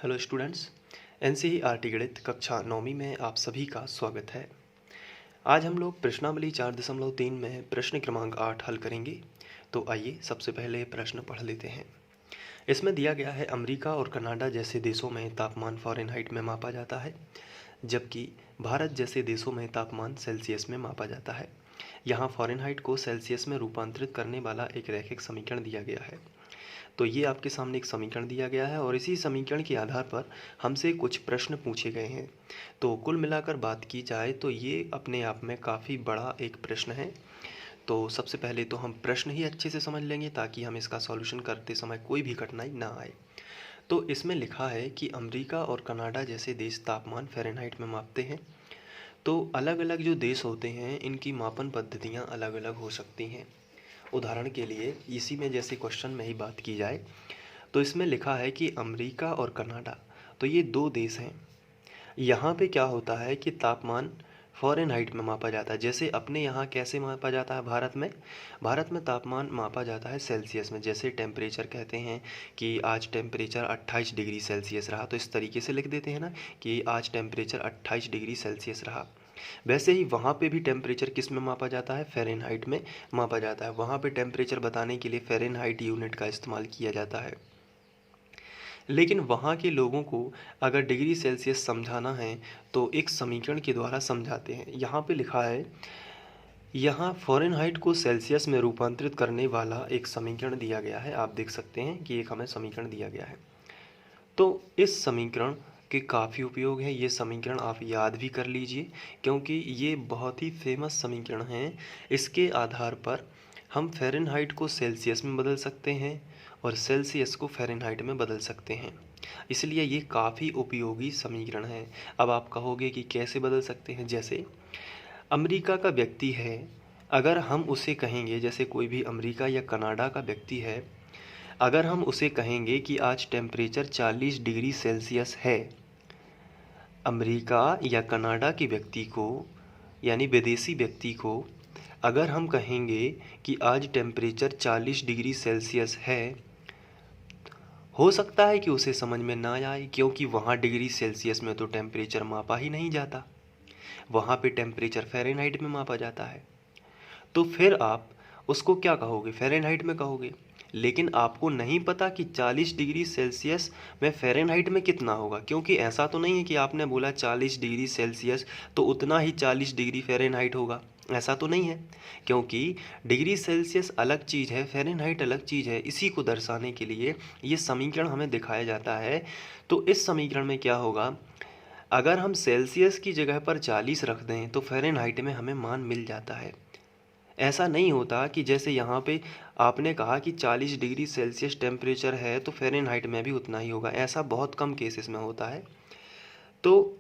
Hello students, NCERT गणित कक्षा 9वीं में आप सभी का स्वागत है। आज हम लोग प्रश्नावली 4.3 में प्रश्न क्रमांक 8 हल करेंगे। तो आइए सबसे पहले प्रश्न पढ़ लेते हैं। इसमें दिया गया है अमेरिका और कनाडा जैसे देशों में तापमान फ़ारेनहाइट में मापा जाता है, जबकि भारत जैसे देशों में तापमान सेल्सियस में मापा जाता है। यहाँ फ़ारेनहाइट को सेल्सियस में रूपांतरित करने वाला एक रैखिक समीकरण दिया गया है। तो ये आपके सामने एक समीकरण दिया गया है और इसी समीकरण के आधार पर हमसे कुछ प्रश्न पूछे गए हैं। तो कुल मिलाकर बात की जाए तो ये अपने आप में काफ़ी बड़ा एक प्रश्न है। तो सबसे पहले तो हम प्रश्न ही अच्छे से समझ लेंगे ताकि हम इसका सॉल्यूशन करते समय कोई भी कठिनाई ना आए। तो इसमें लिखा है कि अमेरिका और कनाडा जैसे देश तापमान फ़ारेनहाइट में मापते हैं। तो अलग अलग जो देश होते हैं इनकी मापन पद्धतियाँ अलग अलग हो सकती हैं। उदाहरण के लिए इसी में जैसे क्वेश्चन में ही बात की जाए तो इसमें लिखा है कि अमेरिका और कनाडा, तो ये दो देश हैं। यहाँ पे क्या होता है कि तापमान फ़ारेनहाइट में मापा जाता है। जैसे अपने यहाँ कैसे मापा जाता है भारत में तापमान मापा जाता है सेल्सियस में। जैसे टेम्परेचर कहते हैं कि आज टेम्परेचर 28 डिग्री सेल्सियस रहा, तो इस तरीके से लिख देते हैं ना कि आज टेम्परेचर 28 डिग्री सेल्सियस रहा। वैसे ही वहाँ पे भी टेम्परेचर किस में मापा जाता है, फ़ारेनहाइट में मापा जाता है। वहाँ पे टेम्परेचर बताने के लिए फ़ारेनहाइट यूनिट का इस्तेमाल किया जाता है। लेकिन वहाँ के लोगों को अगर डिग्री सेल्सियस समझाना है तो एक समीकरण के द्वारा समझाते हैं। यहाँ पे लिखा है, यहाँ फ़ारेनहाइट को सेल्सियस में रूपांतरित करने वाला एक समीकरण दिया गया है। आप देख सकते हैं कि एक हमें समीकरण दिया गया है। तो इस समीकरण के काफ़ी उपयोग है। ये समीकरण आप याद भी कर लीजिए क्योंकि ये बहुत ही फेमस समीकरण हैं। इसके आधार पर हम फ़ारेनहाइट को सेल्सियस में बदल सकते हैं और सेल्सियस को फ़ारेनहाइट में बदल सकते हैं। इसलिए ये काफ़ी उपयोगी समीकरण है। अब आप कहोगे कि कैसे बदल सकते हैं। जैसे अमेरिका का व्यक्ति है, अगर हम उसे कहेंगे, जैसे कोई भी अमेरिका या कनाडा का व्यक्ति है, अगर हम उसे कहेंगे कि आज टेम्परेचर 40 डिग्री सेल्सियस है, अमेरिका या कनाडा के व्यक्ति को यानी विदेशी व्यक्ति को अगर हम कहेंगे कि आज टेम्परेचर 40 डिग्री सेल्सियस है, हो सकता है कि उसे समझ में ना आए क्योंकि वहाँ डिग्री सेल्सियस में तो टेम्परेचर मापा ही नहीं जाता। वहाँ पे टेम्परेचर फ़ारेनहाइट में मापा जाता है। तो फिर आप उसको क्या कहोगे, फ़ारेनहाइट में कहोगे। लेकिन आपको नहीं पता कि 40 डिग्री सेल्सियस में फ़ारेनहाइट में कितना होगा, क्योंकि ऐसा तो नहीं है कि आपने बोला 40 डिग्री सेल्सियस तो उतना ही 40 डिग्री फ़ारेनहाइट होगा। ऐसा तो नहीं है, क्योंकि डिग्री सेल्सियस अलग चीज़ है, फ़ारेनहाइट अलग चीज़ है। इसी को दर्शाने के लिए ये समीकरण हमें दिखाया जाता है। तो इस समीकरण में क्या होगा, अगर हम सेल्सियस की जगह पर 40 रख दें तो फ़ारेनहाइट में हमें मान मिल जाता है। ऐसा नहीं होता कि जैसे यहाँ पे आपने कहा कि 40 डिग्री सेल्सियस टेम्परेचर है तो फ़ारेनहाइट में भी उतना ही होगा। ऐसा बहुत कम केसेस में होता है। तो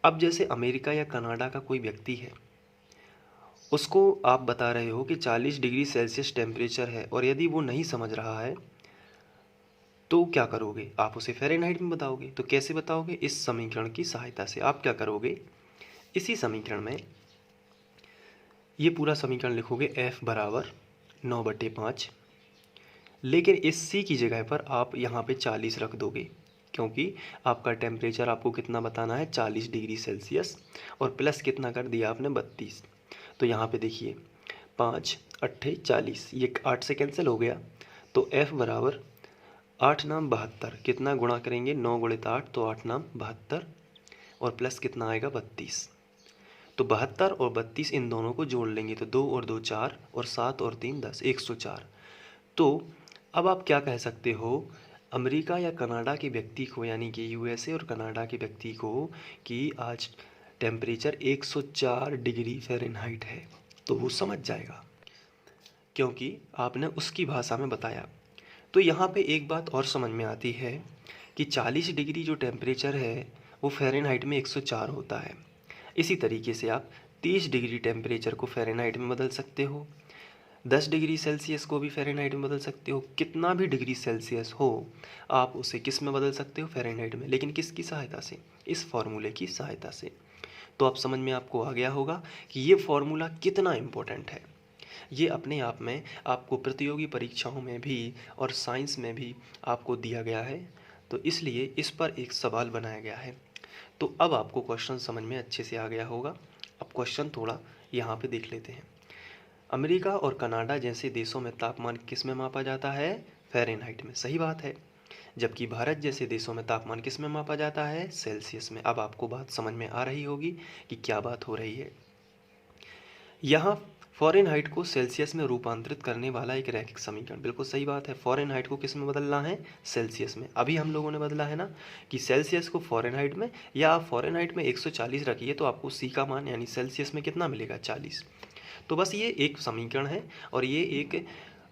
अब जैसे अमेरिका या कनाडा का कोई व्यक्ति है, उसको आप बता रहे हो कि 40 डिग्री सेल्सियस टेम्परेचर है और यदि वो नहीं समझ रहा है तो क्या करोगे, आप उसे फ़ारेनहाइट में बताओगे। तो कैसे बताओगे, इस समीकरण की सहायता से। आप क्या करोगे, इसी समीकरण में ये पूरा समीकरण लिखोगे f बराबर 9/5, लेकिन इस c की जगह पर आप यहाँ पे 40 रख दोगे क्योंकि आपका टेम्परेचर आपको कितना बताना है, 40 डिग्री सेल्सियस, और प्लस कितना कर दिया आपने, 32। तो यहाँ पे देखिए 5 8 40, ये 8 से कैंसिल हो गया। तो f बराबर 8 नाम 72, कितना गुणा करेंगे, 9 गुणित 8 तो 8 नाम 72, और प्लस कितना आएगा, 32। तो 72 और 32 इन दोनों को जोड़ लेंगे तो 2 और 2 4 और 7 और 3 10, 104। तो अब आप क्या कह सकते हो, अमेरिका या कनाडा के व्यक्ति को यानी कि यूएसए और कनाडा के व्यक्ति को कि आज टेम्परेचर 104 डिग्री फ़ारेनहाइट है, तो वो समझ जाएगा क्योंकि आपने उसकी भाषा में बताया। तो यहाँ पे एक बात और समझ में आती है कि 40 डिग्री जो टेम्परेचर है वो फ़ारेनहाइट में 104 होता है। इसी तरीके से आप 30 डिग्री टेम्परेचर को फ़ारेनहाइट में बदल सकते हो, 10 डिग्री सेल्सियस को भी फ़ारेनहाइट में बदल सकते हो। कितना भी डिग्री सेल्सियस हो आप उसे किस में बदल सकते हो, फ़ारेनहाइट में। लेकिन किसकी सहायता से, इस फॉर्मूले की सहायता से। तो आप समझ में आपको आ गया होगा कि ये फॉर्मूला कितना इम्पोर्टेंट है। ये अपने आप में आपको प्रतियोगी परीक्षाओं में भी और साइंस में भी आपको दिया गया है। तो इसलिए इस पर एक सवाल बनाया गया है। तो अब आपको क्वेश्चन समझ में अच्छे से आ गया होगा। अब क्वेश्चन थोड़ा यहाँ पे देख लेते हैं। अमेरिका और कनाडा जैसे देशों में तापमान किस में मापा जाता है? फ़ारेनहाइट में। सही बात है। जबकि भारत जैसे देशों में तापमान किस में मापा जाता है? सेल्सियस में। अब आपको बात समझ में आ रही होगी कि क्या बात हो रही है। यहाँ फ़ारेनहाइट को सेल्सियस में रूपांतरित करने वाला एक रैखिक समीकरण, बिल्कुल सही बात है। फ़ारेनहाइट को किस में बदलना है? सेल्सियस में। अभी हम लोगों ने बदला है ना कि सेल्सियस को फ़ारेनहाइट में, या आप फ़ारेनहाइट में 140 रखिए तो आपको सी का मान यानी सेल्सियस में कितना मिलेगा? 40। तो बस ये एक समीकरण है और ये एक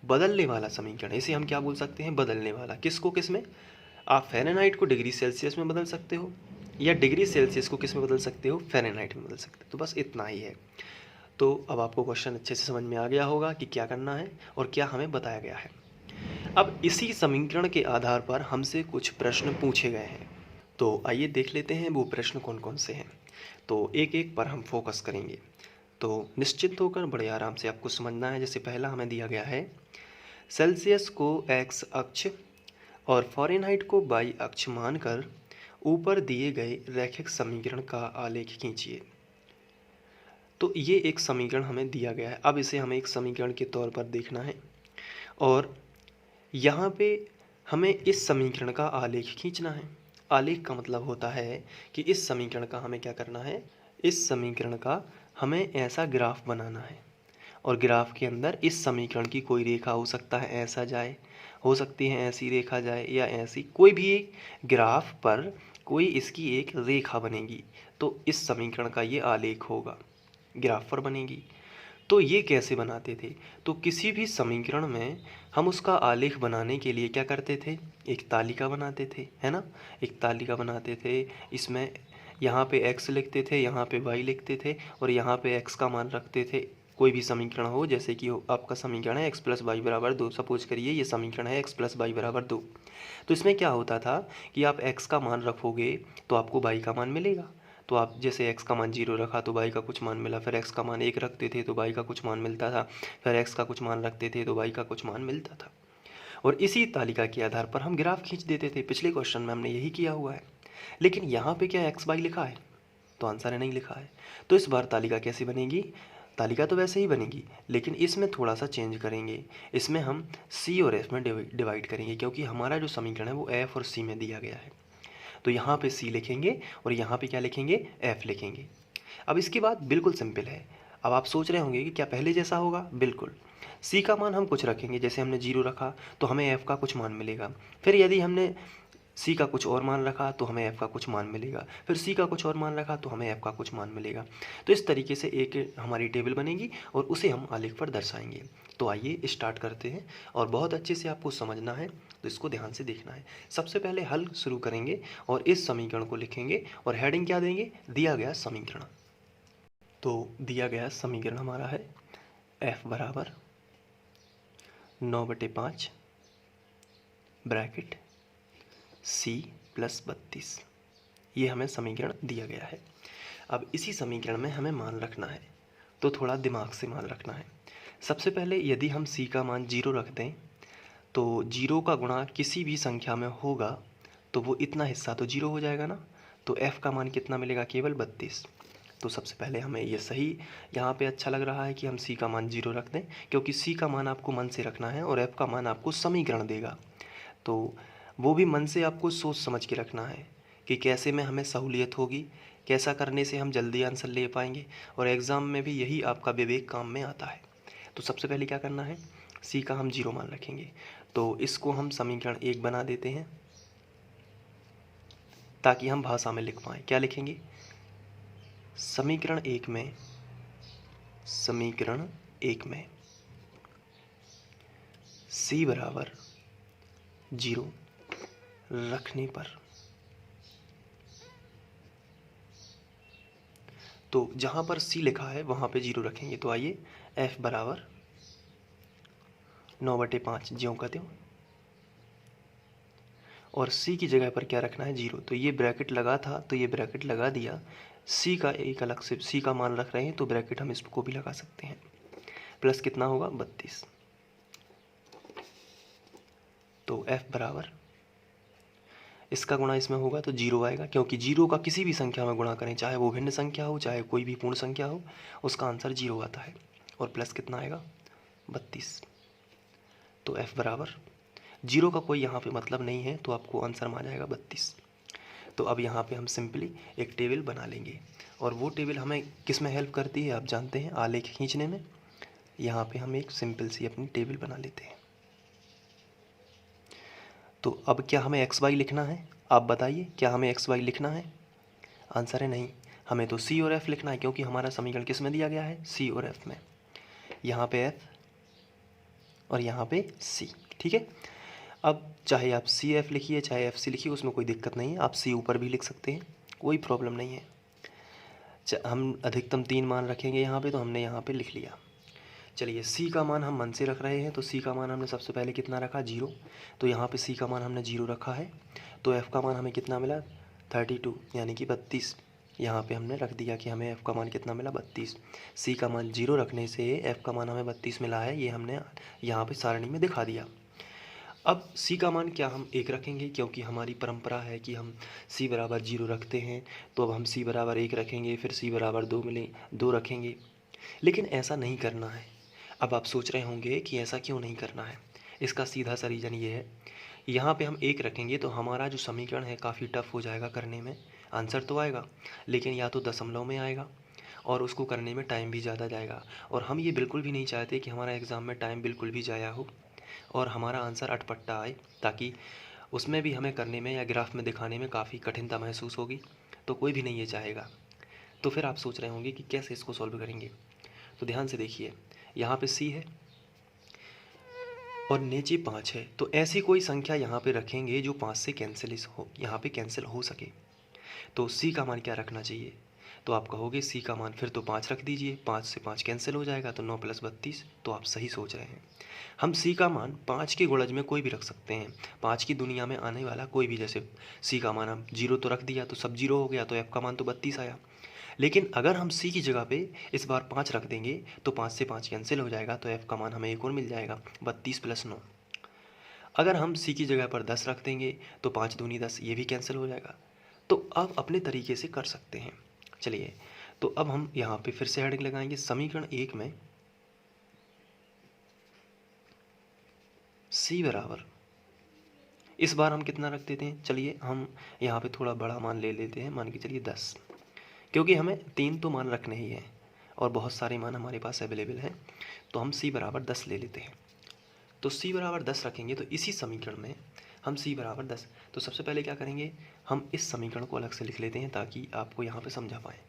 बदलने वाला समीकरण है। इसे हम क्या बोल सकते हैं? बदलने वाला। किसको किस में? आप फ़ारेनहाइट को डिग्री सेल्सियस में बदल सकते हो, या डिग्री सेल्सियस को किस में बदल सकते हो? फ़ारेनहाइट में बदल सकते हो। तो बस इतना ही है। तो अब आपको क्वेश्चन अच्छे से समझ में आ गया होगा कि क्या करना है और क्या हमें बताया गया है। अब इसी समीकरण के आधार पर हमसे कुछ प्रश्न पूछे गए हैं। तो आइए देख लेते हैं वो प्रश्न कौन कौन से हैं। तो एक एक पर हम फोकस करेंगे। तो निश्चिंत होकर बड़े आराम से आपको समझना है। जैसे पहला हमें दिया गया है, सेल्सियस को एक्स अक्ष और फ़ारेनहाइट को वाई अक्ष मानकर ऊपर दिए गए रैखिक समीकरण का आलेख खींचिए। तो ये एक समीकरण हमें दिया गया है। अब इसे हमें एक समीकरण के तौर पर देखना है और यहाँ पे हमें इस समीकरण का आलेख खींचना है। आलेख का मतलब होता है कि इस समीकरण का हमें क्या करना है? इस समीकरण का हमें ऐसा ग्राफ बनाना है और ग्राफ के अंदर इस समीकरण की कोई रेखा हो सकता है ऐसा जाए, हो सकती है ऐसी रेखा जाए, या ऐसी कोई भी एक ग्राफ पर कोई इसकी एक रेखा बनेगी। तो इस समीकरण का ये आलेख होगा, ग्राफ पर बनेगी। तो ये कैसे बनाते थे? तो किसी भी समीकरण में हम उसका आलेख बनाने के लिए क्या करते थे? एक तालिका बनाते थे, है ना? एक तालिका बनाते थे। इसमें यहाँ पे x लिखते थे, यहाँ पे y लिखते थे और यहाँ पे x का मान रखते थे। कोई भी समीकरण हो, जैसे कि आपका समीकरण है x प्लस वाई बराबर 2, सपोज करिए ये समीकरण है x प्लस वाई बराबर 2। तो इसमें क्या होता था कि आप x का मान रखोगे तो आपको y का मान मिलेगा। तो आप जैसे x का मान 0 रखा तो y का कुछ मान मिला, फिर x का मान 1 रखते थे तो y का कुछ मान मिलता था, फिर x का कुछ मान रखते थे तो y का कुछ मान मिलता था। और इसी तालिका के आधार पर हम ग्राफ खींच देते थे। पिछले क्वेश्चन में हमने यही किया हुआ है। लेकिन यहाँ पे क्या x y लिखा है? तो आंसर है नहीं लिखा है। तो इस बार तालिका कैसे बनेगी? तालिका तो वैसे ही बनेगी, लेकिन इसमें थोड़ा सा चेंज करेंगे। इसमें हम c और f में डिवाइड करेंगे, क्योंकि हमारा जो समीकरण है वो f और c में दिया गया है। तो यहाँ पे c लिखेंगे और यहाँ पे क्या लिखेंगे? f लिखेंगे। अब इसके बाद बिल्कुल सिंपल है। अब आप सोच रहे होंगे कि क्या पहले जैसा होगा? बिल्कुल। c का मान हम कुछ रखेंगे, जैसे हमने 0 रखा तो हमें f का कुछ मान मिलेगा। फिर यदि हमने c का कुछ और मान रखा तो हमें f का कुछ मान मिलेगा। फिर c का कुछ और मान रखा तो हमें f का कुछ मान मिलेगा। तो इस तरीके से एक हमारी टेबल बनेगी और उसे हम आलेख पर दर्शाएंगे। तो आइए स्टार्ट करते हैं और बहुत अच्छे से आपको समझना है, तो इसको ध्यान से देखना है। सबसे पहले हल शुरू करेंगे और इस समीकरण को लिखेंगे और हेडिंग क्या देंगे? दिया गया समीकरण। तो दिया गया समीकरण हमारा है f बराबर 9/5 ब्रैकेट c प्लस 32। ये हमें समीकरण दिया गया है। अब इसी समीकरण में हमें मान रखना है, तो थोड़ा दिमाग से मान रखना है। सबसे पहले यदि हम c का मान 0 रख दें तो 0 का गुणा किसी भी संख्या में होगा तो वो इतना हिस्सा तो 0 हो जाएगा ना। तो f का मान कितना मिलेगा? केवल 32। तो सबसे पहले हमें ये सही यहाँ पे अच्छा लग रहा है कि हम c का मान 0 रख दें, क्योंकि c का मान आपको मन से रखना है और f का मान आपको समीकरण देगा। तो वो भी मन से आपको सोच समझ के रखना है कि कैसे में हमें सहूलियत होगी, कैसा करने से हम जल्दी आंसर ले पाएंगे, और एग्ज़ाम में भी यही आपका विवेक काम में आता है। तो सबसे पहले क्या करना है? c का हम 0 मान रखेंगे। तो इसको हम समीकरण 1 बना देते हैं ताकि हम भाषा में लिख पाएँ। क्या लिखेंगे? समीकरण 1 में c बराबर 0 रखने पर, तो जहाँ पर c लिखा है वहाँ पे 0 रखेंगे। तो आइए f बराबर 9/5 ज्यों का त्यों, और c की जगह पर क्या रखना है? 0। तो ये ब्रैकेट लगा था तो ये ब्रैकेट लगा दिया। c का एक अलग से c का मान रख रहे हैं तो ब्रैकेट हम इसको भी लगा सकते हैं। प्लस कितना होगा? 32। तो f बराबर, इसका गुणा इसमें होगा तो 0 आएगा, क्योंकि 0 का किसी भी संख्या में गुणा करें, चाहे वो भिन्न संख्या हो चाहे कोई भी पूर्ण संख्या हो, उसका आंसर 0 आता है। और प्लस कितना आएगा 32। तो f बराबर 0 का कोई यहाँ पे मतलब नहीं है, तो आपको आंसर में आ जाएगा 32। तो अब यहाँ पे हम सिंपली एक टेबल बना लेंगे, और वो टेबल हमें किस में हेल्प करती है आप जानते हैं, आलेख खींचने में। यहाँ पे हम एक सिंपल सी अपनी टेबल बना लेते हैं। तो अब क्या हमें एक्स वाई लिखना है, आप बताइए, क्या हमें एक्स वाई लिखना है? आंसर है नहीं, हमें तो सी और एफ लिखना है, क्योंकि हमारा समीकरण किस में दिया गया है, सी और एफ में। यहाँ पे एफ और यहाँ पे सी, ठीक है। अब चाहे आप सी एफ लिखिए चाहे एफ सी लिखिए, उसमें कोई दिक्कत नहीं है, आप सी ऊपर भी लिख सकते हैं, कोई प्रॉब्लम नहीं है। हम अधिकतम 3 मान रखेंगे यहाँ पे, तो हमने यहाँ पे लिख लिया। चलिए सी का मान हम मन से रख रहे हैं, तो सी का मान हमने सबसे पहले कितना रखा, 0। तो यहाँ पे सी का मान हमने 0 रखा है। तो एफ़ का मान हमें कितना मिला, 32 यानी कि 32। यहाँ पे हमने रख दिया कि हमें एफ़ का मान कितना मिला, 32। सी का मान 0 रखने से एफ़ का मान हमें 32 मिला है, ये हमने यहाँ पे सारणी में दिखा दिया। अब सी का मान क्या हम 1 रखेंगे, क्योंकि हमारी परंपरा है कि हम सी बराबर 0 रखते हैं। तो अब हम सी बराबर 1 रखेंगे, फिर सी बराबर 2 रखेंगे। लेकिन ऐसा नहीं करना है। अब आप सोच रहे होंगे कि ऐसा क्यों नहीं करना है, इसका सीधा सा रीज़न ये है, यहाँ पे हम 1 रखेंगे तो हमारा जो समीकरण है काफ़ी टफ हो जाएगा करने में। आंसर तो आएगा, लेकिन या तो दशमलव में आएगा, और उसको करने में टाइम भी ज़्यादा जाएगा। और हम ये बिल्कुल भी नहीं चाहते कि हमारा एग्ज़ाम में टाइम बिल्कुल भी ज़ाया हो और हमारा आंसर अटपटा आए, ताकि उसमें भी हमें करने में या ग्राफ में दिखाने में काफ़ी कठिनता महसूस होगी। तो कोई भी नहीं ये चाहेगा। तो फिर आप सोच रहे होंगे कि कैसे इसको सॉल्व करेंगे। तो ध्यान से देखिए, यहाँ पे सी है और नीचे 5 है, तो ऐसी कोई संख्या यहाँ पे रखेंगे जो 5 से कैंसिल हो, यहाँ पे कैंसिल हो सके। तो सी का मान क्या रखना चाहिए, तो आप कहोगे सी का मान फिर तो 5 रख दीजिए, 5 से 5 कैंसिल हो जाएगा, तो 9 + 32। तो आप सही सोच रहे हैं। हम सी का मान 5 के गुणज में कोई भी रख सकते हैं, 5 की दुनिया में आने वाला कोई भी, जैसे सी का मान हम 0 तो रख दिया तो सब 0 हो गया, तो एफ का मान तो 32 आया। लेकिन अगर हम सी की जगह पे इस बार 5 रख देंगे तो 5 से 5 कैंसिल हो जाएगा, तो एफ का मान हमें एक और मिल जाएगा, 32 + 9। अगर हम सी की जगह पर 10 रख देंगे तो 5 दूनी 10, ये भी कैंसिल हो जाएगा। तो आप अपने तरीके से कर सकते हैं। चलिए, तो अब हम यहाँ पे फिर से हेडिंग लगाएंगे, समीकरण 1 में सी बराबर, इस बार हम कितना रख देते हैं, चलिए हम यहाँ पे थोड़ा बड़ा मान ले लेते हैं, मान के चलिए 10, क्योंकि हमें 3 तो मान रखने ही हैं और बहुत सारे मान हमारे पास अवेलेबल हैं। तो हम सी बराबर 10 ले लेते हैं। तो सी बराबर 10 रखेंगे, तो इसी समीकरण में हम सी बराबर 10, तो सबसे पहले क्या करेंगे, हम इस समीकरण को अलग से लिख लेते हैं ताकि आपको यहाँ पे समझा पाएँ।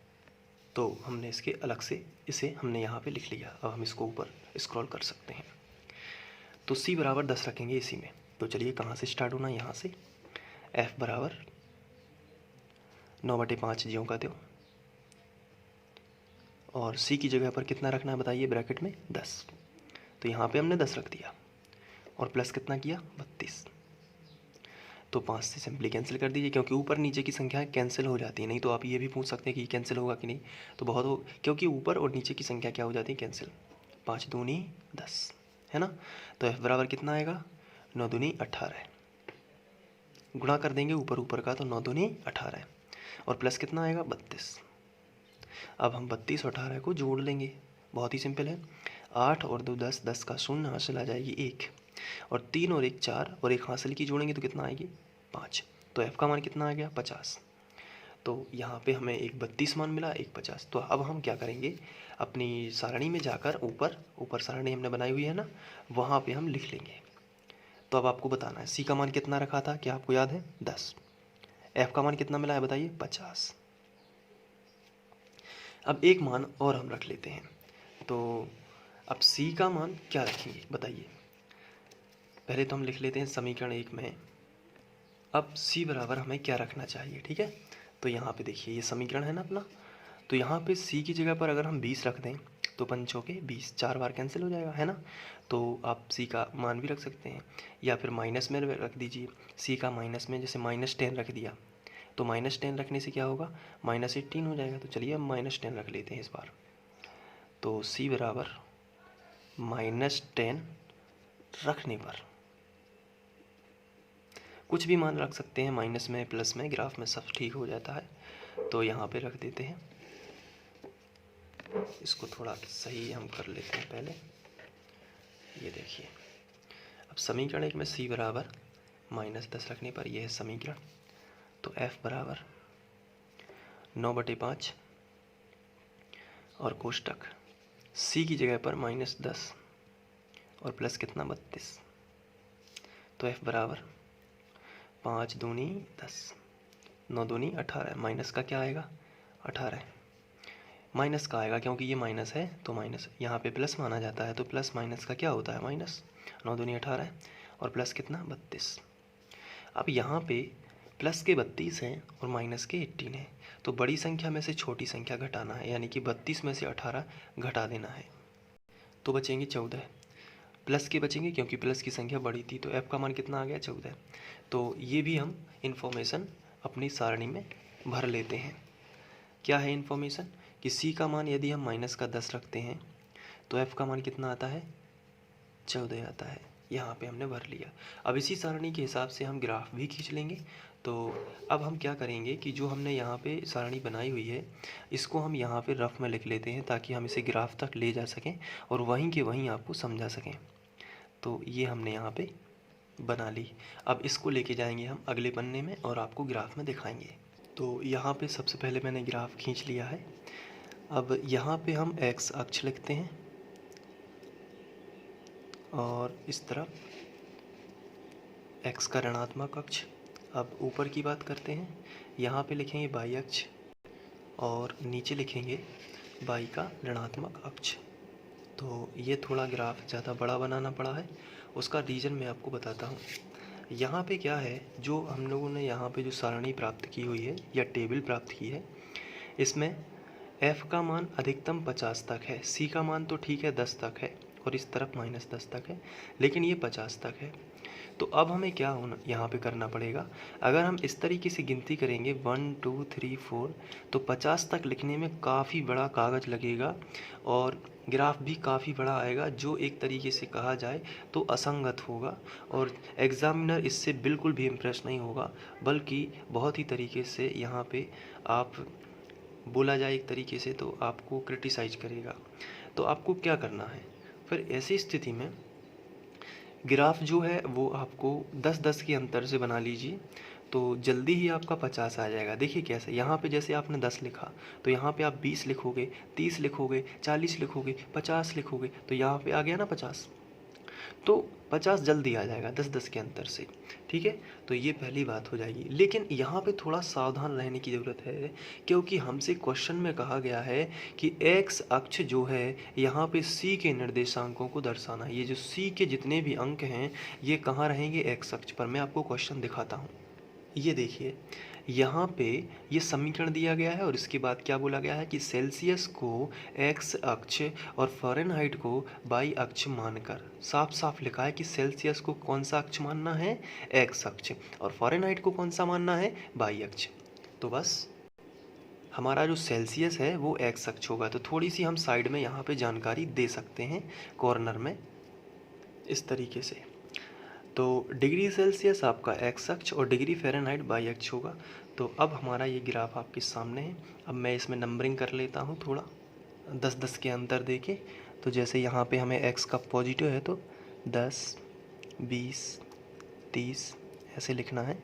तो हमने इसके अलग से इसे हमने यहाँ पे लिख लिया। अब हम इसको ऊपर स्क्रॉल कर सकते हैं। तो सी बराबर 10 रखेंगे इसी में। तो चलिए कहाँ से स्टार्ट होना है, यहाँ से। एफ बराबर 9/5 ज्यों का त्यों, और सी की जगह पर कितना रखना है बताइए, ब्रैकेट में 10। तो यहाँ पे हमने 10 रख दिया और प्लस कितना किया, 32। तो 5 से सिंपली कैंसिल कर दीजिए, क्योंकि ऊपर नीचे की संख्या कैंसिल हो जाती है। नहीं तो आप ये भी पूछ सकते हैं कि कैंसिल होगा कि नहीं, तो बहुत हो, क्योंकि ऊपर और नीचे की संख्या क्या हो जाती है, कैंसिल। 5 दूनी 10 है ना। तो एफ बराबर कितना आएगा, 9 दूनी 18। गुणा कर देंगे ऊपर ऊपर का, तो 9 दूनी 18 और प्लस कितना आएगा, 32। अब हम 32 और 18 को जोड़ लेंगे, बहुत ही सिंपल है। 8 और 2 10, 10 का शून्य हासिल आ जाएगी 1, और 3 और 1 4, और 1 हासिल की जोड़ेंगे तो कितना आएगी, 5। तो एफ का मान कितना आ गया, 50। तो यहाँ पे हमें एक 32 मान मिला, एक 50। तो अब हम क्या करेंगे, अपनी सारणी में जाकर ऊपर सारणी हमने बनाई हुई है ना, वहाँ पे हम लिख लेंगे। तो अब आपको बताना है सी का मान कितना रखा था, क्या आपको याद है, 10। एफ का मान कितना मिला है बताइए, 50। अब एक मान और हम रख लेते हैं। तो अब सी का मान क्या रखेंगे बताइए। पहले तो हम लिख लेते हैं समीकरण 1 में, अब सी बराबर हमें क्या रखना चाहिए, ठीक है। तो यहाँ पे देखिए ये समीकरण है ना अपना, तो यहाँ पे सी की जगह पर अगर हम 20 रख दें तो 5 चौके 20, 4 बार कैंसिल हो जाएगा, है ना। तो आप सी का मान भी रख सकते हैं, या फिर माइनस में रख दीजिए। सी का माइनस में, जैसे -10 रख दिया, तो -10 रखने से क्या होगा, -18 हो जाएगा। तो चलिए हम -10 रख लेते हैं इस बार। तो सी बराबर -10 रखने पर कुछ भी मान रख सकते हैं, माइनस में प्लस में, ग्राफ में सब ठीक हो जाता है। तो यहाँ पे रख देते हैं, इसको थोड़ा सही हम कर लेते हैं पहले। ये देखिए, अब समीकरण एक में c बराबर -10 रखने पर यह है समीकरण। तो f बराबर 9/5 और कोष्टक c की जगह पर -10 और प्लस कितना 32। तो f बराबर 5 दूनी 10, 9 दूनी 18, माइनस का क्या आएगा 18, माइनस का आएगा क्योंकि ये माइनस है तो माइनस, यहाँ पे प्लस माना जाता है तो प्लस माइनस का क्या होता है माइनस। 9 दूनी 18 और प्लस कितना 32। अब यहाँ पे प्लस के 32 हैं और माइनस के 18 हैं, तो बड़ी संख्या में से छोटी संख्या घटाना है, यानी कि 32 में से 18 घटा देना है। तो बचेंगे 14, प्लस के बचेंगे क्योंकि प्लस की संख्या बड़ी थी, तो f का मान कितना आ गया 14। तो ये भी हम इन्फॉर्मेशन अपनी सारणी में भर लेते हैं। क्या है इन्फॉर्मेशन कि c का मान यदि हम -10 रखते हैं तो f का मान कितना आता है 14 आता है। यहाँ पे हमने भर लिया। अब इसी सारणी के हिसाब से हम ग्राफ भी खींच लेंगे। तो अब हम क्या करेंगे कि जो हमने यहाँ पे सारणी बनाई हुई है इसको हम यहाँ पे रफ में लिख लेते हैं ताकि हम इसे ग्राफ तक ले जा सकें और वहीं के वहीं आपको समझा सकें। तो ये हमने यहाँ पे बना ली। अब इसको लेके जाएंगे हम अगले पन्ने में और आपको ग्राफ में दिखाएंगे। तो यहाँ पे सबसे पहले मैंने ग्राफ खींच लिया है। अब यहाँ पे हम x अक्ष लिखते हैं और इस तरफ x का ऋणात्मक अक्ष। अब ऊपर की बात करते हैं, यहाँ पे लिखेंगे y अक्ष और नीचे लिखेंगे y का ऋणात्मक अक्ष। तो ये थोड़ा ग्राफ ज़्यादा बड़ा बनाना पड़ा है, उसका रीज़न मैं आपको बताता हूँ। यहाँ पे क्या है, जो हम लोगों ने यहाँ पे जो सारणी प्राप्त की हुई है या टेबल प्राप्त की है, इसमें f का मान अधिकतम 50 तक है, c का मान तो ठीक है 10 तक है और इस तरफ -10 तक है, लेकिन ये 50 तक है। तो अब हमें क्या होना यहाँ पे करना पड़ेगा, अगर हम इस तरीके से गिनती करेंगे 1 2 3 4 तो 50 तक लिखने में काफ़ी बड़ा कागज़ लगेगा और ग्राफ भी काफ़ी बड़ा आएगा, जो एक तरीके से कहा जाए तो असंगत होगा और एग्ज़ामिनर इससे बिल्कुल भी इम्प्रेस नहीं होगा, बल्कि बहुत ही तरीके से यहाँ पे आप बोला जाए एक तरीके से तो आपको क्रिटिसाइज करेगा। तो आपको क्या करना है फिर ऐसी स्थिति में, ग्राफ जो है वो आपको 10-10 के अंतर से बना लीजिए तो जल्दी ही आपका 50 आ जाएगा। देखिए कैसे, यहाँ पे जैसे आपने 10 लिखा तो यहाँ पे आप 20 लिखोगे, 30 लिखोगे, 40 लिखोगे, 50 लिखोगे तो यहाँ पे आ गया ना 50। तो 50 जल्दी आ जाएगा 10-10 के अंतर से, ठीक है। तो ये पहली बात हो जाएगी। लेकिन यहाँ पे थोड़ा सावधान रहने की ज़रूरत है, क्योंकि हमसे क्वेश्चन में कहा गया है कि x अक्ष जो है यहाँ पे c के निर्देशांकों को दर्शाना है। ये जो c के जितने भी अंक हैं ये कहाँ रहेंगे x अक्ष पर। मैं आपको क्वेश्चन दिखाता हूँ। ये देखिए, यहाँ पे ये समीकरण दिया गया है और इसके बाद क्या बोला गया है कि सेल्सियस को x अक्ष और फ़ारेनहाइट को y अक्ष मानकर, साफ साफ लिखा है कि सेल्सियस को कौन सा अक्ष मानना है x अक्ष और फ़ारेनहाइट को कौन सा मानना है y अक्ष। तो बस हमारा जो सेल्सियस है वो x अक्ष होगा। तो थोड़ी सी हम साइड में यहाँ पे जानकारी दे सकते हैं कॉर्नर में इस तरीके से। तो डिग्री सेल्सियस आपका x अक्ष और डिग्री फ़ारेनहाइट y अक्ष होगा। तो अब हमारा ये ग्राफ आपके सामने है। अब मैं इसमें नंबरिंग कर लेता हूँ थोड़ा 10-10 के अंतर देके। तो जैसे यहाँ पे हमें x का पॉजिटिव है तो 10 20 30 ऐसे लिखना है।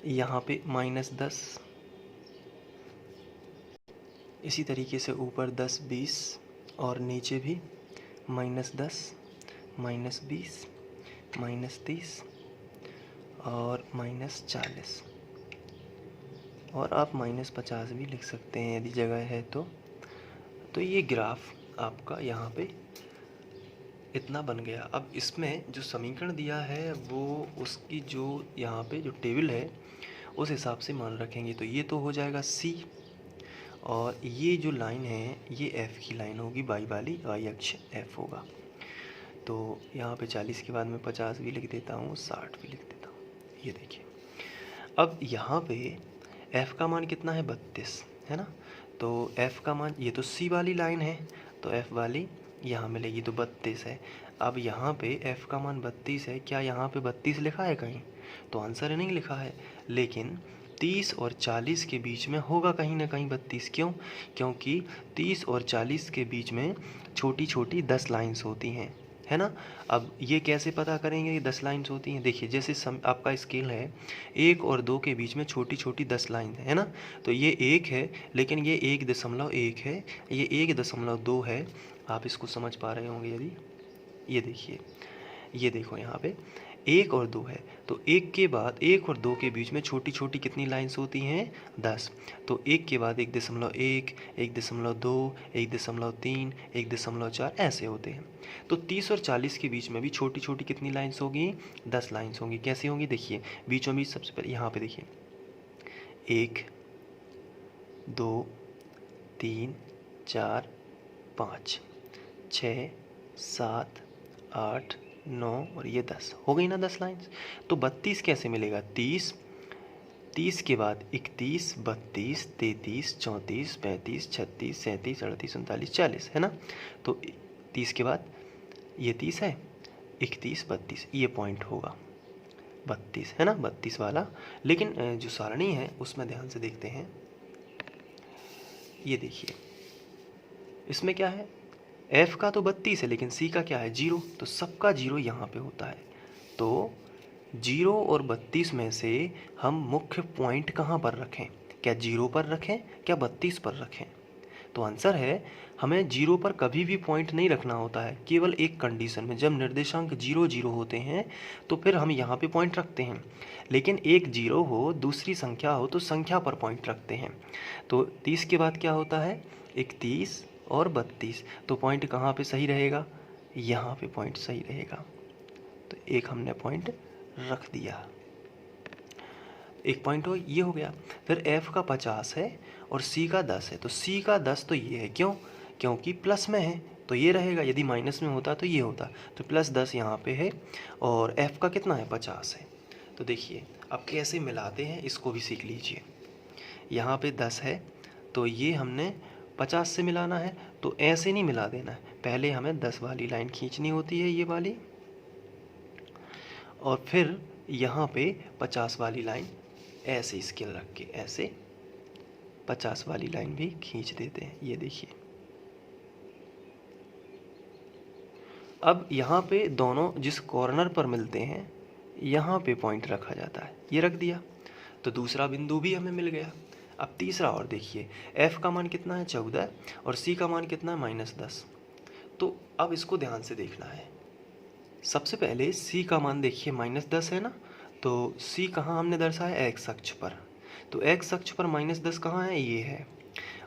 यहाँ पे -10, इसी तरीके से ऊपर 10 20 और नीचे भी -10 -20 -30 और -40 और आप -50 भी लिख सकते हैं यदि जगह है तो। ये ग्राफ आपका यहाँ पे इतना बन गया। अब इसमें जो समीकरण दिया है वो उसकी जो यहाँ पे जो टेबल है उस हिसाब से मान रखेंगे। तो ये तो हो जाएगा C और ये जो लाइन है ये F की लाइन होगी, बाई वाली y अक्ष F होगा। तो यहाँ पे 40 के बाद में 50 भी लिख देता हूँ, 60 भी लिख देता हूँ। ये देखिए, अब यहाँ पे f का मान कितना है 32 है ना। तो f का मान, ये तो c वाली लाइन है तो f वाली यहाँ मिलेगी तो 32 है। अब यहाँ पे f का मान 32 है, क्या यहाँ पे 32 लिखा है कहीं? तो आंसर नहीं लिखा है, लेकिन 30 और 40 के बीच में होगा कहीं ना कहीं 32। क्यों? क्योंकि 30 और 40 के बीच में छोटी छोटी 10 लाइन्स होती हैं, है ना। अब ये कैसे पता करेंगे कि 10 लाइन्स होती हैं? देखिए जैसे आपका स्केल है, 1 और 2 के बीच में छोटी छोटी 10 लाइन है ना। तो ये 1 है, लेकिन ये 1.1 है, ये 1.2 है। आप इसको समझ पा रहे होंगे यदि, ये देखिए, ये देखो यहाँ पे 1 और 2 है, तो 1 के बाद 1 और 2 के बीच में छोटी छोटी कितनी लाइन्स होती हैं? 10। तो 1 के बाद 1.1, 1.2, 1.3, 1.4 ऐसे होते हैं। तो 30 और 40 के बीच में भी छोटी छोटी कितनी लाइन्स होगी? 10 लाइन्स होंगी। कैसी होंगी? देखिए बीचों बीच सबसे पहले यहाँ पे देखिए 1, 2, 3, 4, 5, 6, 7, 8, 9 और ये 10 हो गई ना 10 लाइन्स। तो 32 कैसे मिलेगा? 30, 30 के बाद 31, 32, 33, 34, 35, 36, 37, 38, 39, 40 है ना। तो 30 के बाद ये 30 है, 31, 32 ये पॉइंट होगा 32, है ना, 32 वाला। लेकिन जो सारणी है उसमें ध्यान से देखते हैं, ये देखिए इसमें क्या है, F का तो 32 है, लेकिन C का क्या है? 0। तो सबका 0 यहाँ पे होता है। तो 0 और 32 में से हम मुख्य पॉइंट कहाँ पर रखें? क्या 0 पर रखें, क्या 32 पर रखें? तो आंसर है, हमें 0 पर कभी भी पॉइंट नहीं रखना होता है। केवल एक कंडीशन में, जब निर्देशांक 0, 0 होते हैं तो फिर हम यहाँ पे पॉइंट रखते हैं। लेकिन एक 0 हो, दूसरी संख्या हो, तो संख्या पर पॉइंट रखते हैं। तो 30 के बाद क्या होता है? 31 और 32। तो पॉइंट कहाँ पे सही रहेगा? यहाँ पे पॉइंट सही रहेगा। तो एक हमने पॉइंट रख दिया, एक पॉइंट हो ये हो गया। फिर F का 50 है और C का 10 है, तो C का 10 तो ये है, क्यों? क्योंकि प्लस में है तो ये रहेगा, यदि माइनस में होता तो ये होता। तो प्लस 10 यहाँ पे है और F का कितना है? 50 है। तो देखिए अब कैसे मिलाते हैं इसको भी सीख लीजिए। यहाँ पे 10 है तो ये हमने 50 से मिलाना है, तो ऐसे नहीं मिला देना है, पहले हमें 10 वाली लाइन खींचनी होती है, ये वाली, और फिर यहाँ पे 50 वाली लाइन ऐसे स्केल रख के ऐसे 50 वाली लाइन भी खींच देते हैं। ये देखिए अब यहाँ पे दोनों जिस कॉर्नर पर मिलते हैं यहाँ पे पॉइंट रखा जाता है, ये रख दिया, तो दूसरा बिंदु भी हमें मिल गया। अब तीसरा और देखिए, F का मान कितना है? 14 और C का मान कितना है? -10। तो अब इसको ध्यान से देखना है। सबसे पहले C का मान देखिए -10 है ना, तो C कहाँ हमने दर्शाया? X अक्ष पर। तो X अक्ष पर -10 कहाँ है? ये है।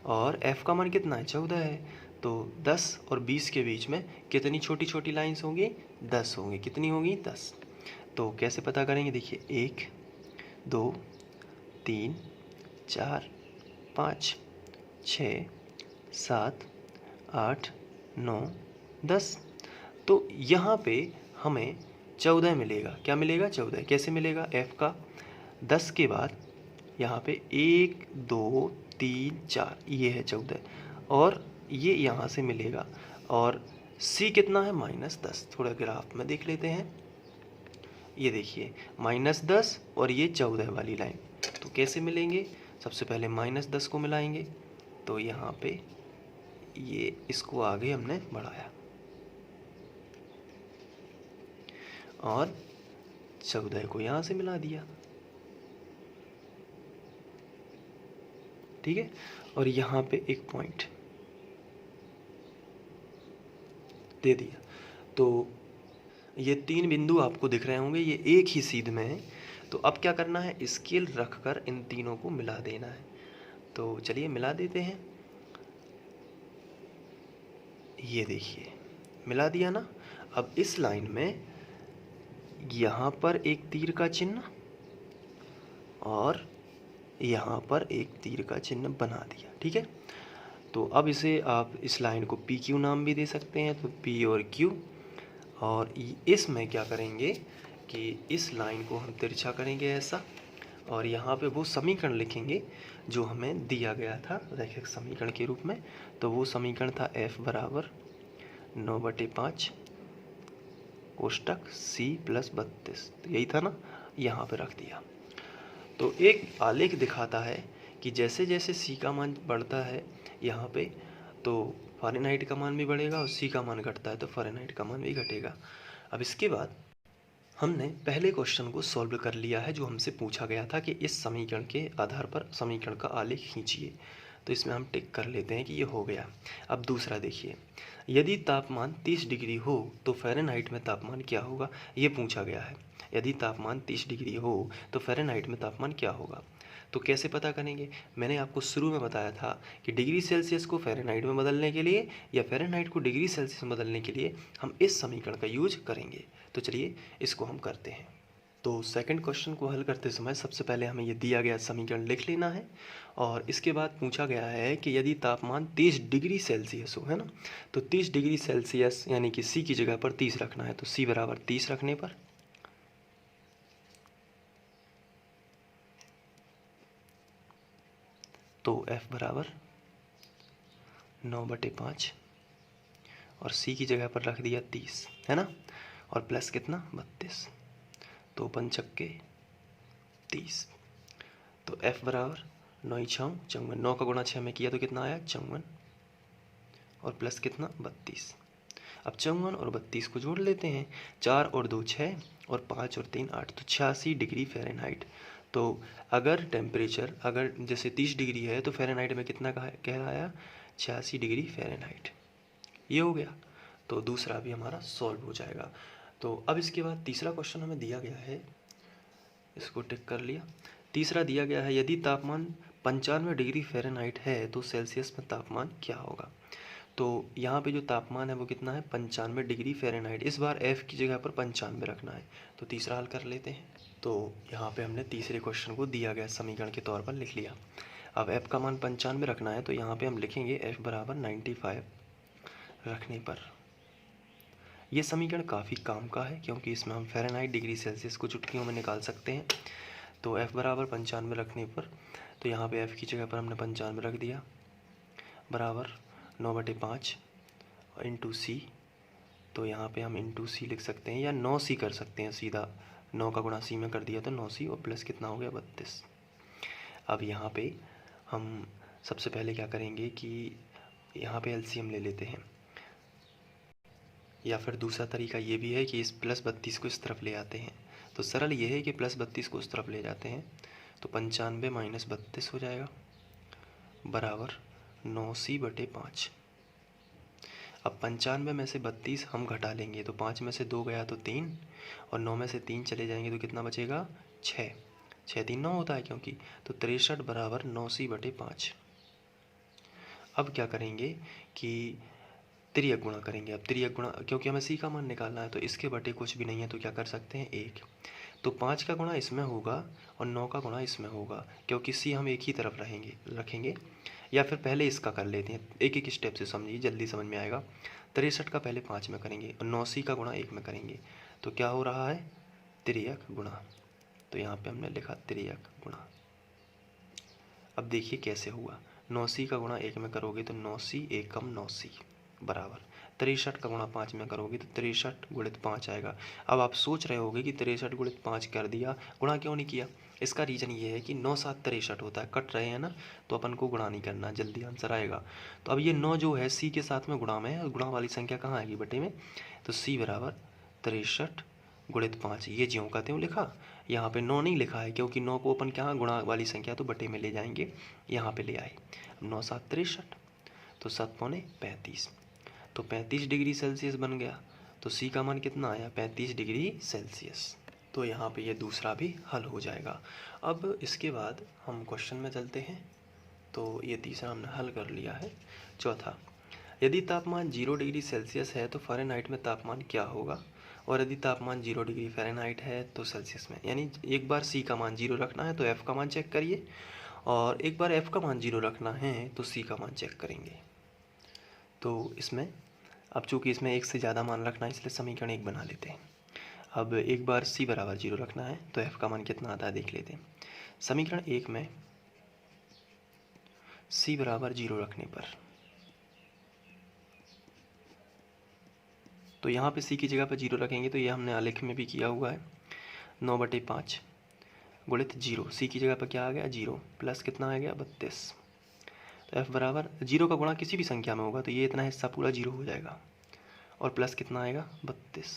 और F का मान कितना है? 14 है। तो 10 और 20 के बीच में कितनी छोटी छोटी लाइन्स होंगी? 10 होंगी। कितनी होंगी? 10। तो कैसे पता करेंगे? देखिए 1, 2, 3, 4, 5, 6, 7, 8, 9, 10। तो यहाँ पे हमें 14 मिलेगा। क्या मिलेगा? 14। कैसे मिलेगा? F का 10 के बाद यहाँ पे 1, 2, 3, 4 ये है 14, और ये यहाँ से मिलेगा। और C कितना है? -10। थोड़ा ग्राफ में देख लेते हैं, ये देखिए -10 और ये 14 वाली लाइन, तो कैसे मिलेंगे? सबसे पहले -10 को मिलाएंगे, तो यहाँ पे ये इसको आगे हमने बढ़ाया और 14 को यहाँ से मिला दिया, ठीक है। और यहाँ पे एक पॉइंट दे दिया। तो ये 3 बिंदु आपको दिख रहे होंगे, ये एक ही सीध में है। तो अब क्या करना है? स्केल रखकर इन तीनों को मिला देना है। तो चलिए मिला देते हैं। ये देखिए मिला दिया ना। अब इस लाइन में यहाँ पर एक तीर का चिन्ह और यहाँ पर एक तीर का चिन्ह बना दिया, ठीक है। तो अब इसे आप इस लाइन को पी क्यू नाम भी दे सकते हैं, तो पी और क्यू। और इसमें क्या करेंगे कि इस लाइन को हम तिरछा करेंगे ऐसा, और यहाँ पे वो समीकरण लिखेंगे जो हमें दिया गया था रैखिक समीकरण के रूप में। तो वो समीकरण था F बराबर 9/5 कोष्टक C + 32। तो यही था ना, यहाँ पे रख दिया। तो एक आलेख दिखाता है कि जैसे जैसे सी का मान बढ़ता है यहाँ पे, तो फ़ारेनहाइट का मान भी बढ़ेगा, और सी का मान घटता है तो फ़ारेनहाइट का मान भी घटेगा। अब इसके बाद हमने पहले क्वेश्चन को सॉल्व कर लिया है, जो हमसे पूछा गया था कि इस समीकरण के आधार पर समीकरण का आलेख खींचिए। तो इसमें हम टिक कर लेते हैं कि ये हो गया। अब दूसरा देखिए, यदि तापमान 30 डिग्री हो तो फ़ारेनहाइट में तापमान क्या होगा, ये पूछा गया है। यदि तापमान 30 डिग्री हो तो फ़ारेनहाइट में तापमान क्या होगा। तो कैसे पता करेंगे, मैंने आपको शुरू में बताया था कि डिग्री सेल्सियस को फ़ारेनहाइट में बदलने के लिए या फ़ारेनहाइट को डिग्री सेल्सियस में बदलने के लिए हम इस समीकरण का यूज करेंगे। तो चलिए इसको हम करते हैं। तो सेकंड क्वेश्चन को हल करते समय सबसे पहले हमें ये दिया गया समीकरण लिख लेना है, और इसके बाद पूछा गया है कि यदि तापमान 30 डिग्री सेल्सियस हो, है ना, तो 30 डिग्री सेल्सियस यानी कि सी की जगह पर 30 रखना है। तो सी बराबर 30 रखने पर तो F बराबर 9/5, और सी की जगह पर रख दिया 30, है ना, और प्लस कितना 32, तो 5 छक्के 30। तो F बराबर 9 6 54, 9 का गुणा 6 में किया तो कितना आया 54, और प्लस कितना 32। अब 54 और 32 को जोड़ लेते हैं, 4 और 2 6, और 5 और 3 8, तो 86 डिग्री फ़ारेनहाइट। तो अगर टेम्परेचर अगर जैसे 30 डिग्री है तो फ़ारेनहाइट में कितना कहलाया 86 डिग्री फ़ारेनहाइट। ये हो गया, तो दूसरा भी हमारा सॉल्व हो जाएगा। तो अब इसके बाद तीसरा क्वेश्चन हमें दिया गया है, इसको टिक कर लिया। तीसरा दिया गया है, यदि तापमान 95 डिग्री फ़ारेनहाइट है तो सेल्सियस में तापमान क्या होगा। तो यहाँ पे जो तापमान है वो कितना है 95 डिग्री फ़ारेनहाइट। इस बार F की जगह पर 95 रखना है। तो तीसरा हल कर लेते हैं। तो यहाँ पे हमने तीसरे क्वेश्चन को दिया गया समीकरण के तौर पर लिख लिया। अब F का मान 95 रखना है, तो यहाँ पे हम लिखेंगे F बराबर 95 रखने पर। ये समीकरण काफ़ी काम का है, क्योंकि इसमें हम फ़ारेनहाइट डिग्री सेल्सियस को चुटकियों में निकाल सकते हैं। तो F बराबर 95 रखने पर, तो यहाँ पे F की जगह पर हमने 95 रख दिया, बराबर 9/5 इंटू सी। तो यहाँ पे हम इंटू सी लिख सकते हैं, या 9C कर सकते हैं सीधा। 9 का गुणा सी में कर दिया तो 9C, और प्लस कितना हो गया 32। अब यहाँ पे हम सबसे पहले क्या करेंगे कि यहाँ पे एलसीएम ले लेते हैं, या फिर दूसरा तरीका ये भी है कि इस प्लस 32 को इस तरफ ले आते हैं। तो सरल ये है कि प्लस 32 को उस तरफ ले जाते हैं, तो 95 माइनस 32 हो जाएगा, बराबर 9C/5। अब 95 में से 32 हम घटा लेंगे, तो 5 में से 2 गया तो 3, और 9 में से 3 चले जाएंगे तो कितना बचेगा 6। 6 3 9 होता है क्योंकि, तो 63 बराबर 9C/5। अब क्या करेंगे कि तिर्यक गुणा करेंगे। अब तिर्यक गुणा, क्योंकि हमें सी का मान निकालना है, तो इसके बटे कुछ भी नहीं है, तो क्या कर सकते हैं 1। तो 5 का गुणा इसमें होगा और 9 का गुणा इसमें होगा, क्योंकि सी हम एक ही तरफ रखेंगे। या फिर पहले इसका कर लेते हैं, एक एक स्टेप से समझिए, जल्दी समझ में आएगा। 63 का पहले 5 में करेंगे और 9C का गुणा 1 में करेंगे, तो क्या हो रहा है तिर्यक गुणा। तो यहाँ पे हमने लिखा तिर्यक गुणा। अब देखिए कैसे हुआ, 9C का गुणा 1 में करोगे तो 9C 1 कम 9C बराबर 63 का गुणा 5 में करोगे तो 63 गुणित 5 आएगा। अब आप सोच रहे होगे कि 63 गुणित 5 कर दिया, गुणा क्यों नहीं किया। इसका रीज़न ये है कि 9 7 63 होता है, कट रहे हैं ना, तो अपन को गुणा नहीं करना, जल्दी आंसर आएगा। तो अब ये 9 जो है सी के साथ में गुणा में है, गुणा वाली संख्या कहाँ आएगी बटे में, तो सी बराबर 63 गुणित 5, ये ज्यों का त्यों लिखा। यहाँ पे 9 नहीं लिखा है, क्योंकि 9 को अपन कहाँ गुणा वाली संख्या तो बटे में ले जाएंगे, यहाँ पे ले आए। 9 7 63, तो 7 पौने 35, तो 35 डिग्री सेल्सियस बन गया। तो सी का मान कितना आया 35 डिग्री सेल्सियस। तो यहाँ पे ये दूसरा भी हल हो जाएगा। अब इसके बाद हम क्वेश्चन में चलते हैं। तो ये तीसरा हमने हल कर लिया है। चौथा, यदि तापमान 0 डिग्री सेल्सियस है तो फ़ारेनहाइट में तापमान क्या होगा, और यदि तापमान 0 डिग्री फ़ारेनहाइट है तो सेल्सियस में। यानी एक बार सी का मान 0 रखना है तो एफ़ का मान चेक करिए, और एक बार एफ़ का मान 0 रखना है तो सी का मान चेक करेंगे। तो इसमें अब चूँकि इसमें एक से ज़्यादा मान रखना है, इसलिए समीकरण एक बना लेते हैं। अब एक बार सी बराबर 0 रखना है तो एफ़ का मान कितना आता है देख लेते हैं। समीकरण एक में सी बराबर 0 रखने पर, तो यहाँ पे सी की जगह पर 0 रखेंगे, तो ये हमने आलेख में भी किया हुआ है, 9/5 गुणित 0, सी की जगह पर क्या आ गया 0, प्लस कितना आ गया 32। तो एफ बराबर 0 का गुणा किसी भी संख्या में होगा तो ये इतना हिस्सा पूरा 0 हो जाएगा और प्लस कितना आएगा 32।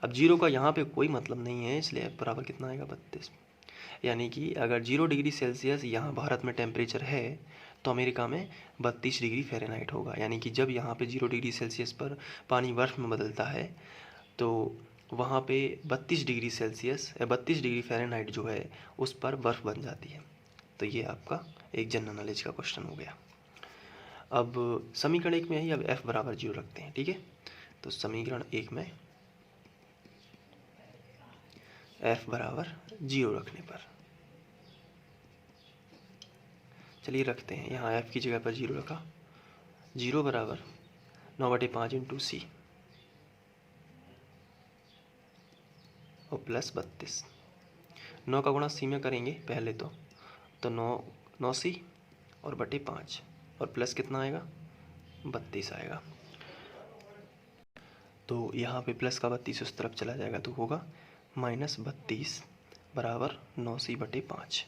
अब 0 का यहाँ पे कोई मतलब नहीं है, इसलिए एफ बराबर कितना आएगा 32। यानी कि अगर 0 डिग्री सेल्सियस यहाँ भारत में टेम्परेचर है तो अमेरिका में 32 डिग्री फ़ारेनहाइट होगा। यानी कि जब यहाँ पे 0 डिग्री सेल्सियस पर पानी बर्फ़ में बदलता है तो वहाँ पे 32 डिग्री सेल्सियस या 32 डिग्री फ़ारेनहाइट जो है उस पर बर्फ़ बन जाती है। तो ये आपका एक जनरल नॉलेज का क्वेश्चन हो गया। अब समीकरण 1 में ही अब f बराबर 0 रखते हैं, ठीक है। तो समीकरण 1 में f बराबर 0 रखने पर चलिए रखते हैं, यहाँ f की जगह पर 0 रखा, 0 बराबर 9/5 इंटू सी और प्लस 32। 9 का गुणा सी में करेंगे पहले तो 9 सी और बटे 5 और प्लस कितना आएगा 32 आएगा। तो यहाँ पे प्लस का 32 उस तरफ चला जाएगा तो होगा -32 बराबर 9c/5।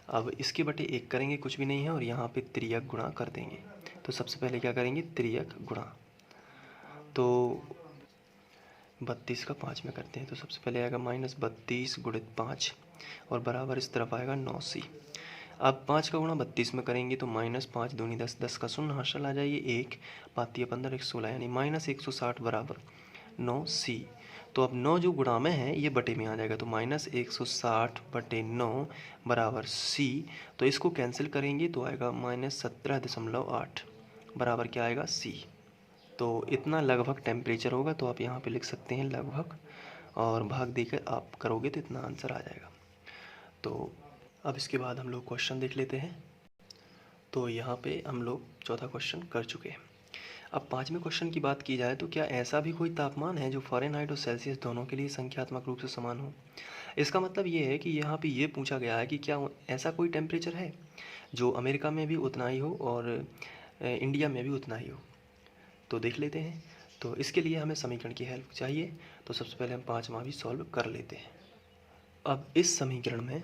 अब इसके बटे 1 करेंगे, कुछ भी नहीं है, और यहाँ पे त्रियक गुणा कर देंगे। तो सबसे पहले क्या करेंगे त्रियक गुणा, तो 32 का 5 में करते हैं तो सबसे पहले आएगा -32 गुणित 5 और बराबर इस तरफ आएगा 9c। अब 5 का गुणा 32 में करेंगे तो -5 दूनी 10, 10 का शून्य हासिल आ जाइए, 1 5 15 16 यानी -160 बराबर 9c। तो अब 9 जो गुणा में है ये बटे में आ जाएगा तो -160 बटे 9 बराबर c। तो इसको कैंसिल करेंगे तो आएगा -17.8 बराबर क्या आएगा c। तो इतना लगभग टेम्परेचर होगा, तो आप यहाँ पे लिख सकते हैं लगभग और भाग देकर आप करोगे तो इतना आंसर आ जाएगा। तो अब इसके बाद हम लोग क्वेश्चन देख लेते हैं। तो यहाँ पे हम लोग चौथा क्वेश्चन कर चुके हैं। अब पाँचवें क्वेश्चन की बात की जाए तो क्या ऐसा भी कोई तापमान है जो फ़ारेनहाइट और सेल्सियस दोनों के लिए संख्यात्मक रूप से समान हो। इसका मतलब ये है कि यहाँ पे ये पूछा गया है कि क्या ऐसा कोई टेम्परेचर है जो अमेरिका में भी उतना ही हो और इंडिया में भी उतना ही हो। तो देख लेते हैं। तो इसके लिए हमें समीकरण की हेल्प चाहिए, तो सबसे पहले हम पाँचवां भी सॉल्व कर लेते हैं। अब इस समीकरण में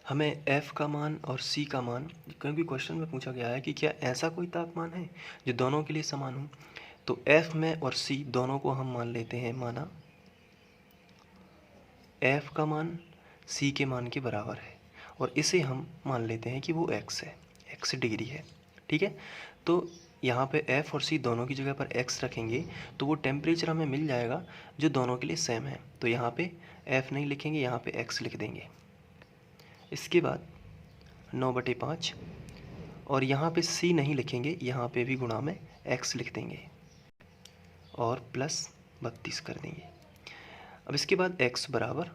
हमें f का मान और c का मान, क्योंकि क्वेश्चन में पूछा गया है कि क्या ऐसा कोई तापमान है जो दोनों के लिए समान हो, तो f में और c दोनों को हम मान लेते हैं, माना f का मान c के मान के बराबर है और इसे हम मान लेते हैं कि वो x है, x डिग्री है, ठीक है। तो यहाँ पे f और c दोनों की जगह पर x रखेंगे तो वो टेम्परेचर हमें मिल जाएगा जो दोनों के लिए सेम है। तो यहाँ पे f नहीं लिखेंगे, यहाँ पे x लिख देंगे। इसके बाद 9/5 और यहाँ पे c नहीं लिखेंगे, यहाँ पे भी गुणा में x लिख देंगे और प्लस 32 कर देंगे। अब इसके बाद x बराबर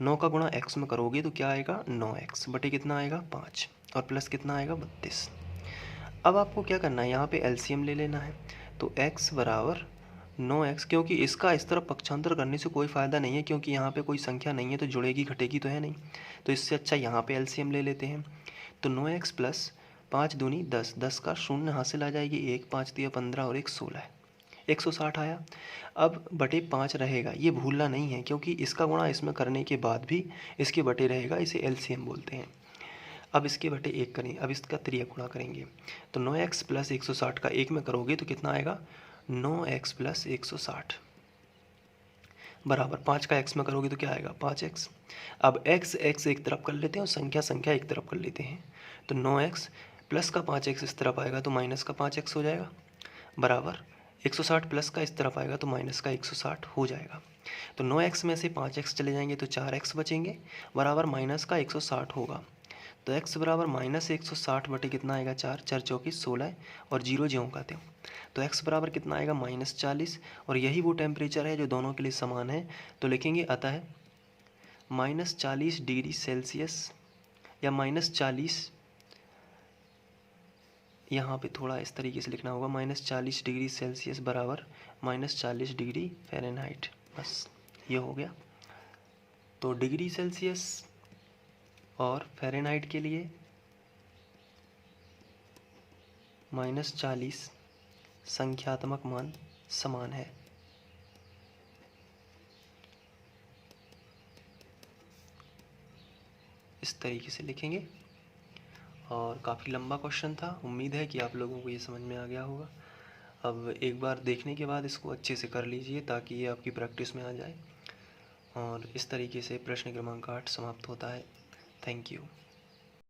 9 का गुणा x में करोगे तो क्या आएगा 9x बटे कितना आएगा 5 और प्लस कितना आएगा 32। अब आपको क्या करना है, यहाँ पे एलसीएम ले लेना है। तो x बराबर 9x, क्योंकि इसका इस तरफ पक्षांतर करने से कोई फ़ायदा नहीं है क्योंकि यहाँ पे कोई संख्या नहीं है तो जुड़ेगी घटेगी तो है नहीं, तो इससे अच्छा यहाँ पे एलसीएम ले लेते हैं। तो 9x प्लस 5 दूनी 10, 10 का शून्य हासिल आ जाएगी, 1 5 दिया 15 और 1 16 है, 160 आया। अब बटे 5 रहेगा, ये भूलना नहीं है क्योंकि इसका गुणा इसमें करने के बाद भी इसके बटे रहेगा, इसे एलसीएम बोलते हैं। अब इसके बटे 1 करें, अब इसका त्रियक गुणा करेंगे तो 9x प्लस 160 का 1 में करोगे तो कितना आएगा 9x प्लस 160 बराबर 5 का x में करोगे तो क्या आएगा 5x। अब x एक तरफ कर लेते हैं और संख्या एक तरफ कर लेते हैं। तो 9x प्लस का 5x इस तरफ आएगा तो माइनस का 5x हो जाएगा बराबर 160 प्लस का इस तरफ आएगा तो माइनस का 160 हो जाएगा। तो 9x में से 5x चले जाएंगे तो 4x बचेंगे बराबर माइनस का 160 होगा। तो x बराबर -160 बटे कितना आएगा 4, 4 चौकी 16 और 0 ज्यों का त्यों। तो x बराबर कितना आएगा -40 और यही वो टेम्परेचर है जो दोनों के लिए समान है। तो लिखेंगे अतः -40 डिग्री सेल्सियस या -40, यहाँ पे थोड़ा इस तरीके से लिखना होगा, -40 डिग्री सेल्सियस बराबर -40 डिग्री फ़ारेनहाइट। बस ये हो गया। तो डिग्री सेल्सियस और फ़ारेनहाइट के लिए -40 संख्यात्मक मान समान है। इस तरीके से लिखेंगे। और काफ़ी लंबा क्वेश्चन था, उम्मीद है कि आप लोगों को ये समझ में आ गया होगा। अब एक बार देखने के बाद इसको अच्छे से कर लीजिए ताकि ये आपकी प्रैक्टिस में आ जाए। और इस तरीके से प्रश्न क्रमांक 8 समाप्त होता है। Thank you.